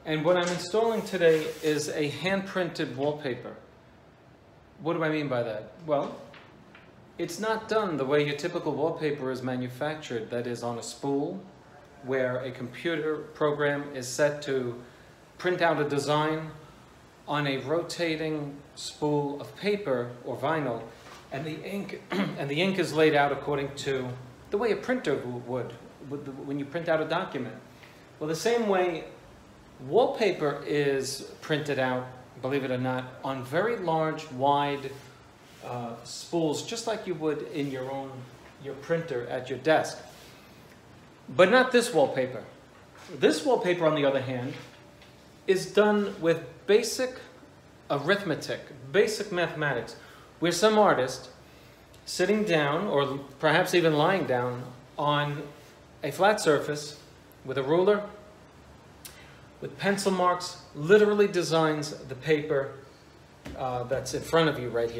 And what I'm installing today is a hand-printed wallpaper. What do I mean by that? Well, it's not done the way your typical wallpaper is manufactured, that is on a spool, where a computer program is set to print out a design on a rotating spool of paper or vinyl, and the ink is laid out according to the way a printer would when you print out a document. Well, the same way wallpaper is printed out, believe it or not, on very large, wide spools, just like you would in your printer at your desk. But not this wallpaper. This wallpaper, on the other hand, is done with basic arithmetic, basic mathematics, where some artist, sitting down, or perhaps even lying down, on a flat surface with a ruler, with pencil marks, literally designs the paper that's in front of you right here.